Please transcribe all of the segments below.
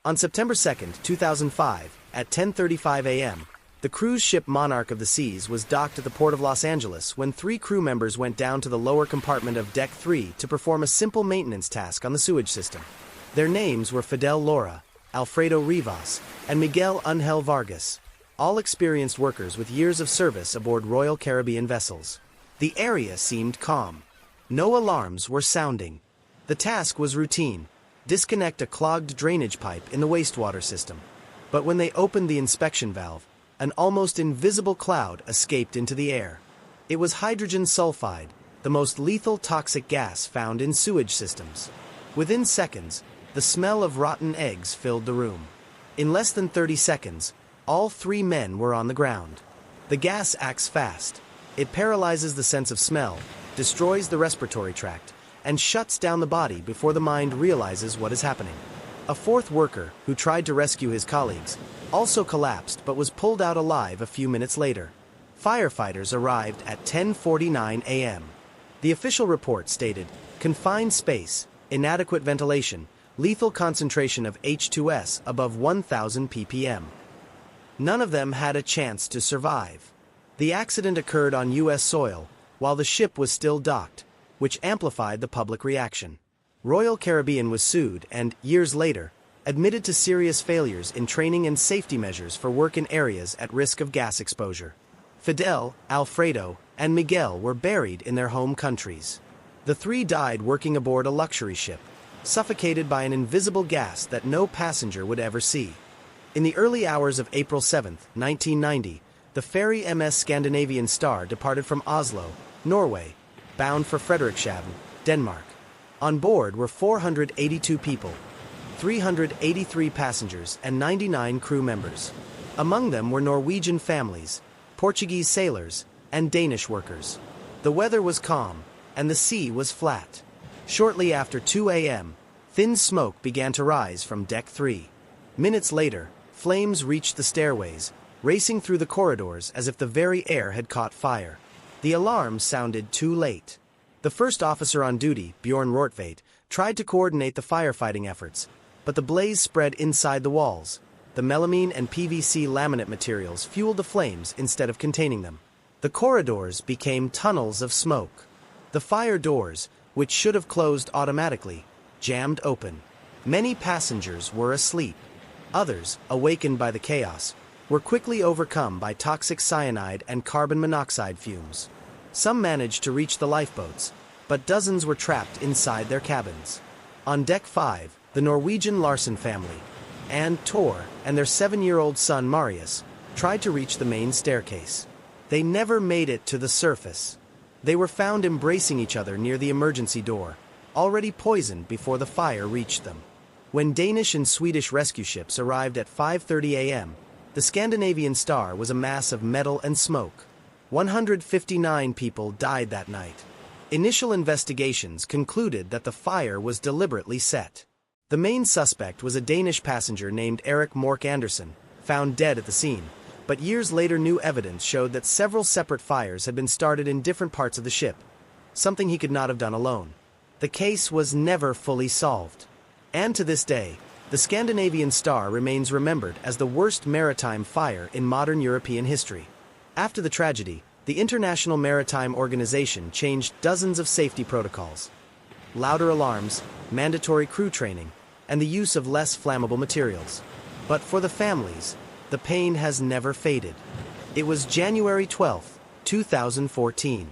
On September 2, 2005, at 10:35 a.m., the cruise ship Monarch of the Seas was docked at the port of Los Angeles when 3 crew members went down to the lower compartment of Deck 3 to perform a simple maintenance task on the sewage system. Their names were Fidel Lora, Alfredo Rivas, and Miguel Ángel Vargas, all experienced workers with years of service aboard Royal Caribbean vessels. The area seemed calm. No alarms were sounding. The task was routine: disconnect a clogged drainage pipe in the wastewater system. But when they opened the inspection valve, an almost invisible cloud escaped into the air. It was hydrogen sulfide, the most lethal toxic gas found in sewage systems. Within seconds, the smell of rotten eggs filled the room. In less than 30 seconds, all 3 men were on the ground. The gas acts fast. It paralyzes the sense of smell, destroys the respiratory tract, and shuts down the body before the mind realizes what is happening. A 4th worker, who tried to rescue his colleagues, also collapsed but was pulled out alive a few minutes later. Firefighters arrived at 10:49 a.m. The official report stated, confined space, inadequate ventilation, lethal concentration of H2S above 1,000 ppm. None of them had a chance to survive. The accident occurred on U.S. soil, while the ship was still docked, which amplified the public reaction. Royal Caribbean was sued and, years later, admitted to serious failures in training and safety measures for work in areas at risk of gas exposure. Fidel, Alfredo, and Miguel were buried in their home countries. The 3 died working aboard a luxury ship, suffocated by an invisible gas that no passenger would ever see. In the early hours of April 7, 1990, the ferry MS Scandinavian Star departed from Oslo, Norway, bound for Frederikshavn, Denmark. On board were 482 people, 383 passengers, and 99 crew members. Among them were Norwegian families, Portuguese sailors, and Danish workers. The weather was calm, and the sea was flat. Shortly after 2 a.m., thin smoke began to rise from Deck 3. Minutes later, flames reached the stairways, racing through the corridors as if the very air had caught fire. The alarm sounded too late. The first officer on duty, Bjorn Rortveit, tried to coordinate the firefighting efforts, but the blaze spread inside the walls. The melamine and PVC laminate materials fueled the flames instead of containing them. The corridors became tunnels of smoke. The fire doors, which should have closed automatically, jammed open. Many passengers were asleep. Others, awakened by the chaos, were quickly overcome by toxic cyanide and carbon monoxide fumes. Some managed to reach the lifeboats, but dozens were trapped inside their cabins. On Deck 5, the Norwegian Larsen family, Anne Tor, and their 7-year-old son Marius, tried to reach the main staircase. They never made it to the surface. They were found embracing each other near the emergency door, already poisoned before the fire reached them. When Danish and Swedish rescue ships arrived at 5:30 a.m., the Scandinavian Star was a mass of metal and smoke. 159 people died that night. Initial investigations concluded that the fire was deliberately set. The main suspect was a Danish passenger named Erik Mork Andersen, found dead at the scene, but years later new evidence showed that several separate fires had been started in different parts of the ship, something he could not have done alone. The case was never fully solved. And to this day, the Scandinavian Star remains remembered as the worst maritime fire in modern European history. After the tragedy, the International Maritime Organization changed dozens of safety protocols. Louder alarms, mandatory crew training, and the use of less flammable materials. But for the families, the pain has never faded. It was January 12, 2014.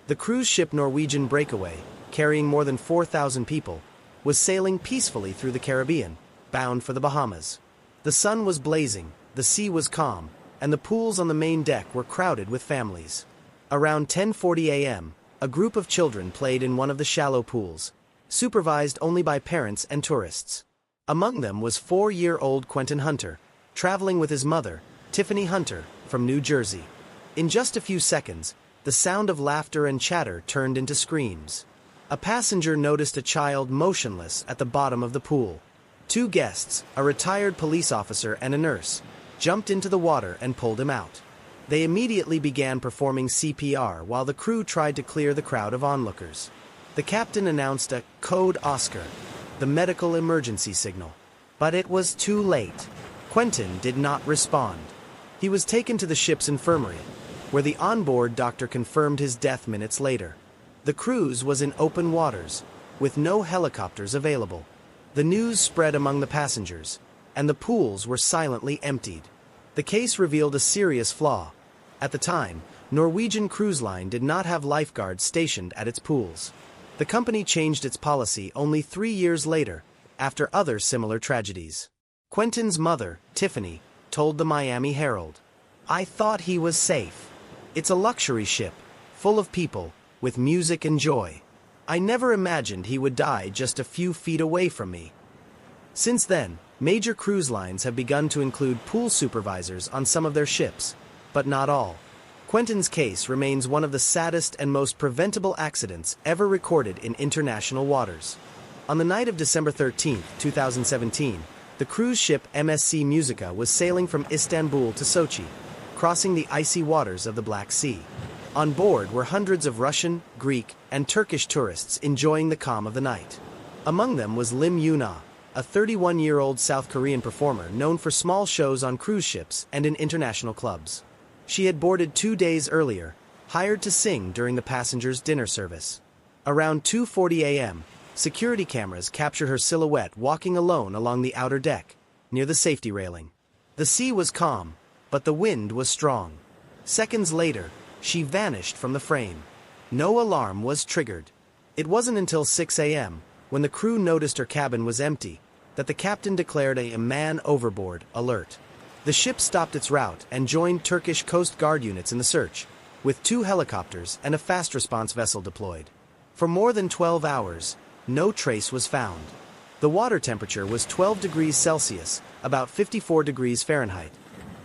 The cruise ship Norwegian Breakaway, carrying more than 4,000 people, was sailing peacefully through the Caribbean, bound for the Bahamas. The sun was blazing, the sea was calm, and the pools on the main deck were crowded with families. Around 10:40 a.m., a group of children played in one of the shallow pools, supervised only by parents and tourists. Among them was 4-year-old Quentin Hunter, traveling with his mother, Tiffany Hunter, from New Jersey. In just a few seconds, the sound of laughter and chatter turned into screams. A passenger noticed a child motionless at the bottom of the pool. 2 guests, a retired police officer and a nurse, jumped into the water and pulled him out. They immediately began performing CPR while the crew tried to clear the crowd of onlookers. The captain announced a Code Oscar, the medical emergency signal. But it was too late. Quentin did not respond. He was taken to the ship's infirmary, where the onboard doctor confirmed his death minutes later. The cruise was in open waters, with no helicopters available. The news spread among the passengers, and the pools were silently emptied. The case revealed a serious flaw. At the time, Norwegian Cruise Line did not have lifeguards stationed at its pools. The company changed its policy only 3 years later, after other similar tragedies. Quentin's mother, Tiffany, told the Miami Herald, "I thought he was safe. It's a luxury ship, full of people, with music and joy. I never imagined he would die just a few feet away from me." Since then, major cruise lines have begun to include pool supervisors on some of their ships, but not all. Quentin's case remains one of the saddest and most preventable accidents ever recorded in international waters. On the night of December 13, 2017, the cruise ship MSC Musica was sailing from Istanbul to Sochi, crossing the icy waters of the Black Sea. On board were hundreds of Russian, Greek, and Turkish tourists enjoying the calm of the night. Among them was Lim Yuna, a 31-year-old South Korean performer known for small shows on cruise ships and in international clubs. She had boarded 2 days earlier, hired to sing during the passengers' dinner service. Around 2:40 a.m., security cameras captured her silhouette walking alone along the outer deck, near the safety railing. The sea was calm, but the wind was strong. Seconds later, she vanished from the frame. No alarm was triggered. It wasn't until 6 a.m., when the crew noticed her cabin was empty, that the captain declared a "man overboard" alert. The ship stopped its route and joined Turkish Coast Guard units in the search, with 2 helicopters and a fast response vessel deployed. For more than 12 hours, no trace was found. The water temperature was 12 degrees Celsius, about 54 degrees Fahrenheit,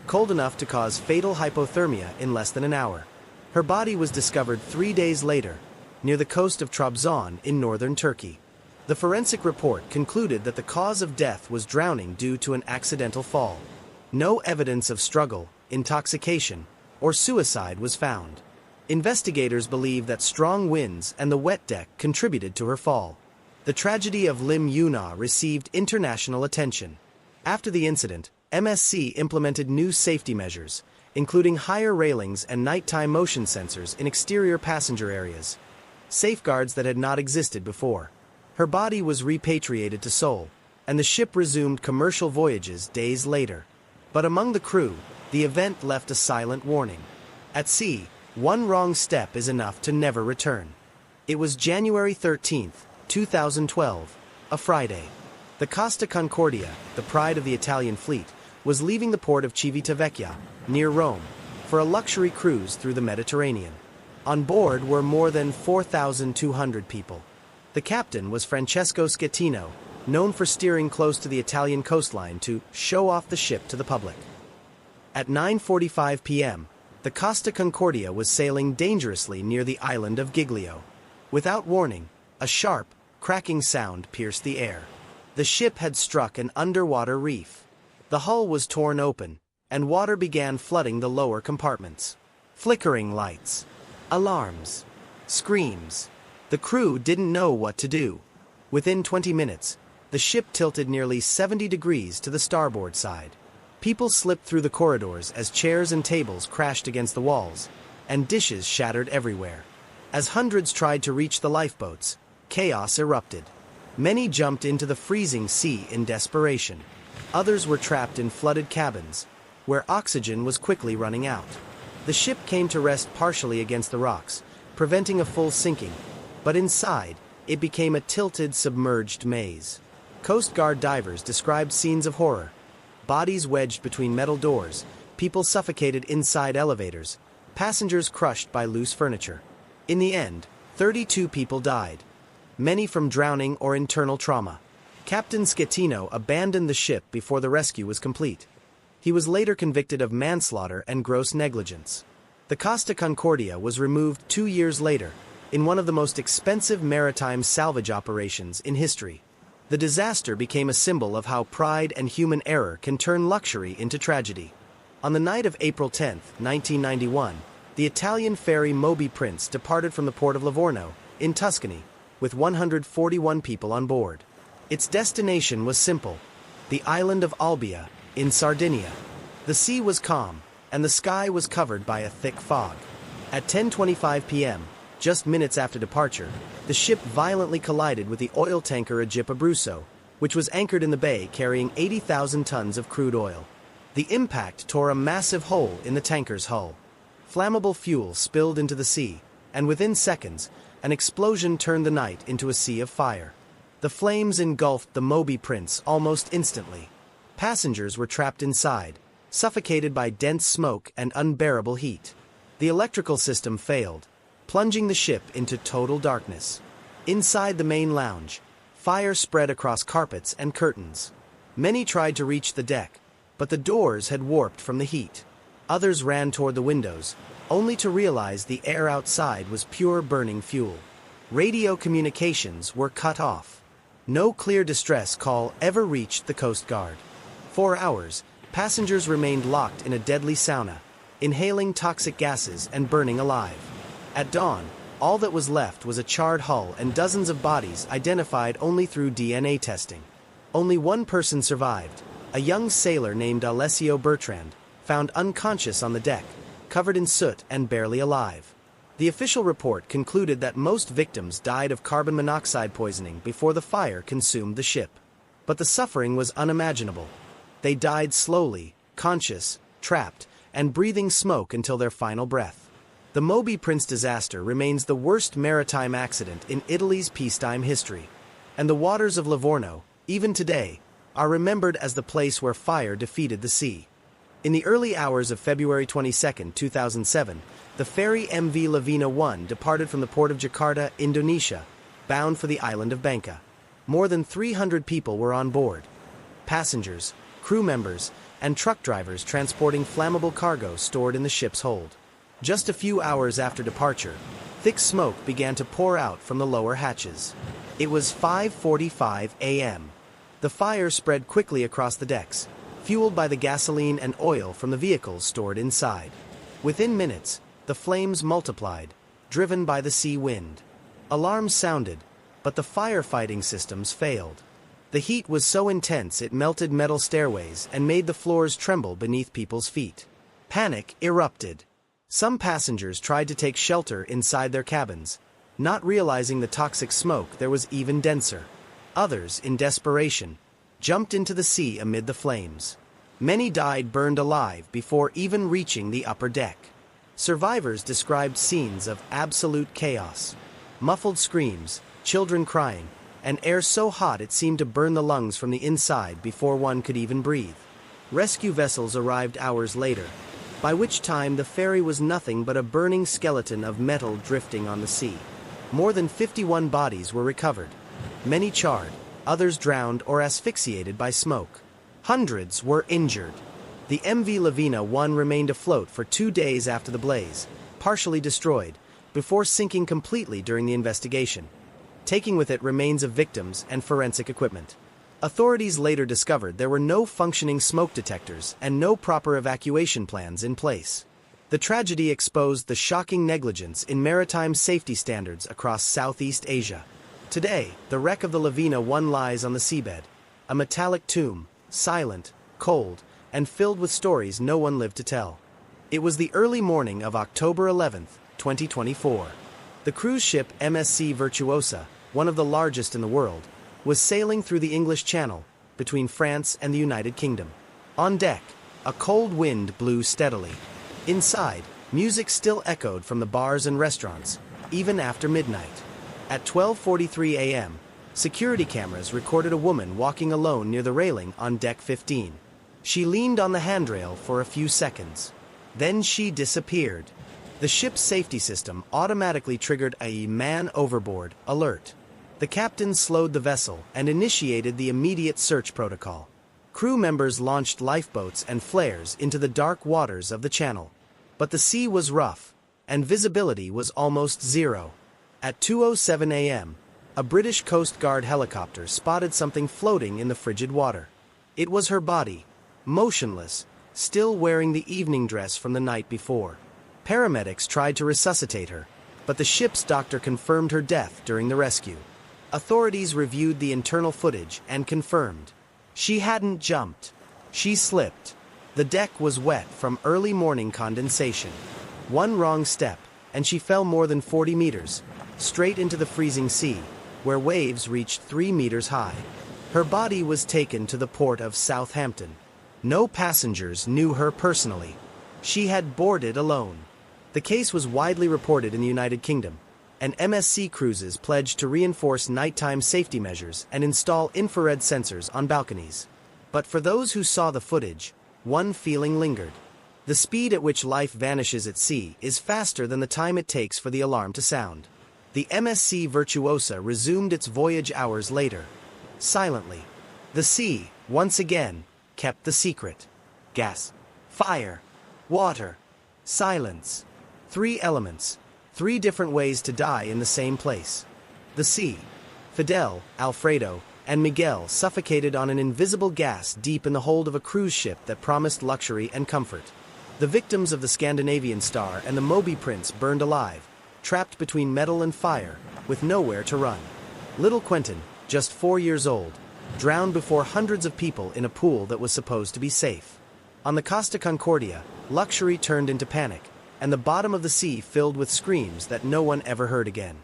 cold enough to cause fatal hypothermia in less than an hour. Her body was discovered 3 days later, near the coast of Trabzon in northern Turkey. The forensic report concluded that the cause of death was drowning due to an accidental fall. No evidence of struggle, intoxication, or suicide was found. Investigators believe that strong winds and the wet deck contributed to her fall. The tragedy of Lim Yuna received international attention. After the incident, MSC implemented new safety measures, including higher railings and nighttime motion sensors in exterior passenger areas, safeguards that had not existed before. Her body was repatriated to Seoul, and the ship resumed commercial voyages days later. But among the crew, the event left a silent warning. At sea, one wrong step is enough to never return. It was January 13, 2012, a Friday. The Costa Concordia, the pride of the Italian fleet, was leaving the port of Civitavecchia, near Rome, for a luxury cruise through the Mediterranean. On board were more than 4,200 people. The captain was Francesco Schettino, known for steering close to the Italian coastline to show off the ship to the public. At 9:45 p.m., the Costa Concordia was sailing dangerously near the island of Giglio. Without warning, a sharp, cracking sound pierced the air. The ship had struck an underwater reef. The hull was torn open, and water began flooding the lower compartments. Flickering lights, alarms, screams. The crew didn't know what to do. Within 20 minutes, the ship tilted nearly 70 degrees to the starboard side. People slipped through the corridors as chairs and tables crashed against the walls, and dishes shattered everywhere. As hundreds tried to reach the lifeboats, chaos erupted. Many jumped into the freezing sea in desperation. Others were trapped in flooded cabins, where oxygen was quickly running out. The ship came to rest partially against the rocks, preventing a full sinking, but inside, it became a tilted, submerged maze. Coast Guard divers described scenes of horror: bodies wedged between metal doors, people suffocated inside elevators, passengers crushed by loose furniture. In the end, 32 people died, many from drowning or internal trauma. Captain Schettino abandoned the ship before the rescue was complete. He was later convicted of manslaughter and gross negligence. The Costa Concordia was removed 2 years later, in one of the most expensive maritime salvage operations in history. The disaster became a symbol of how pride and human error can turn luxury into tragedy. On the night of April 10, 1991, the Italian ferry Moby Prince departed from the port of Livorno, in Tuscany, with 141 people on board. Its destination was simple: the island of Olbia, in Sardinia. The sea was calm, and the sky was covered by a thick fog. At 10:25 p.m., just minutes after departure, the ship violently collided with the oil tanker Agip Abruzzo, which was anchored in the bay carrying 80,000 tons of crude oil. The impact tore a massive hole in the tanker's hull. Flammable fuel spilled into the sea, and within seconds, an explosion turned the night into a sea of fire. The flames engulfed the Moby Prince almost instantly. Passengers were trapped inside, suffocated by dense smoke and unbearable heat. The electrical system failed, plunging the ship into total darkness. Inside the main lounge, fire spread across carpets and curtains. Many tried to reach the deck, but the doors had warped from the heat. Others ran toward the windows, only to realize the air outside was pure burning fuel. Radio communications were cut off. No clear distress call ever reached the Coast Guard. For hours, passengers remained locked in a deadly sauna, inhaling toxic gases and burning alive. At dawn, all that was left was a charred hull and dozens of bodies identified only through DNA testing. Only one person survived, a young sailor named Alessio Bertrand, found unconscious on the deck, covered in soot and barely alive. The official report concluded that most victims died of carbon monoxide poisoning before the fire consumed the ship. But the suffering was unimaginable. They died slowly, conscious, trapped, and breathing smoke until their final breath. The Moby Prince disaster remains the worst maritime accident in Italy's peacetime history, and the waters of Livorno, even today, are remembered as the place where fire defeated the sea. In the early hours of February 22, 2007, the ferry MV Lavina 1 departed from the port of Jakarta, Indonesia, bound for the island of Bangka. More than 300 people were on board. Passengers, crew members, and truck drivers transporting flammable cargo stored in the ship's hold. Just a few hours after departure, thick smoke began to pour out from the lower hatches. It was 5:45 a.m. The fire spread quickly across the decks, fueled by the gasoline and oil from the vehicles stored inside. Within minutes, the flames multiplied, driven by the sea wind. Alarms sounded, but the firefighting systems failed. The heat was so intense it melted metal stairways and made the floors tremble beneath people's feet. Panic erupted. Some passengers tried to take shelter inside their cabins, not realizing the toxic smoke there was even denser. Others, in desperation, jumped into the sea amid the flames. Many died burned alive before even reaching the upper deck. Survivors described scenes of absolute chaos. Muffled screams, children crying, and air so hot it seemed to burn the lungs from the inside before one could even breathe. Rescue vessels arrived hours later, by which time the ferry was nothing but a burning skeleton of metal drifting on the sea. More than 51 bodies were recovered. Many charred, others drowned or asphyxiated by smoke. Hundreds were injured. The MV Lavina 1 remained afloat for 2 days after the blaze, partially destroyed, before sinking completely during the investigation, taking with it remains of victims and forensic equipment. Authorities later discovered there were no functioning smoke detectors and no proper evacuation plans in place. The tragedy exposed the shocking negligence in maritime safety standards across Southeast Asia. Today, the wreck of the Lavina 1 lies on the seabed, a metallic tomb, silent, cold, and filled with stories no one lived to tell. It was the early morning of October 11, 2024. The cruise ship MSC Virtuosa, one of the largest in the world, was sailing through the English Channel, between France and the United Kingdom. On deck, a cold wind blew steadily. Inside, music still echoed from the bars and restaurants, even after midnight. At 12:43 a.m., security cameras recorded a woman walking alone near the railing on deck 15. She leaned on the handrail for a few seconds. Then she disappeared. The ship's safety system automatically triggered a "man overboard" alert. The captain slowed the vessel and initiated the immediate search protocol. Crew members launched lifeboats and flares into the dark waters of the channel. But the sea was rough, and visibility was almost zero. At 2:07 a.m., a British Coast Guard helicopter spotted something floating in the frigid water. It was her body, motionless, still wearing the evening dress from the night before. Paramedics tried to resuscitate her, but the ship's doctor confirmed her death during the rescue. Authorities reviewed the internal footage and confirmed She hadn't jumped. She slipped. The deck was wet from early morning condensation. One wrong step, and she fell more than 40 meters, straight into the freezing sea, where waves reached 3 meters high. Her body was taken to the port of Southampton. No passengers knew her personally. She had boarded alone. The case was widely reported in the United Kingdom, and MSC Cruises pledged to reinforce nighttime safety measures and install infrared sensors on balconies. But for those who saw the footage, one feeling lingered. The speed at which life vanishes at sea is faster than the time it takes for the alarm to sound. The MSC Virtuosa resumed its voyage hours later. Silently. The sea, once again, kept the secret. Gas, fire, water, silence. 3 elements, 3 different ways to die in the same place. The sea. Fidel, Alfredo, and Miguel suffocated on an invisible gas deep in the hold of a cruise ship that promised luxury and comfort. The victims of the Scandinavian Star and the Moby Prince burned alive, trapped between metal and fire, with nowhere to run. Little Quentin, just 4 years old, drowned before hundreds of people in a pool that was supposed to be safe. On the Costa Concordia, luxury turned into panic, and the bottom of the sea filled with screams that no one ever heard again.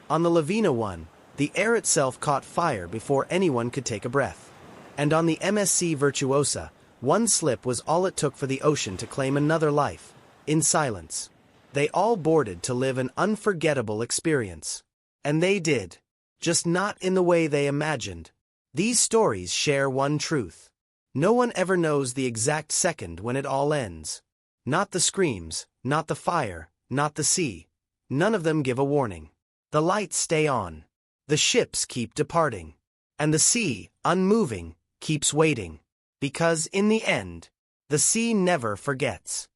On the Lavina 1, the air itself caught fire before anyone could take a breath. And on the MSC Virtuosa, one slip was all it took for the ocean to claim another life, in silence. They all boarded to live an unforgettable experience. And they did. Just not in the way they imagined. These stories share one truth. No one ever knows the exact second when it all ends. Not the screams, not the fire, not the sea. None of them give a warning. The lights stay on. The ships keep departing. And the sea, unmoving, keeps waiting. Because in the end, the sea never forgets.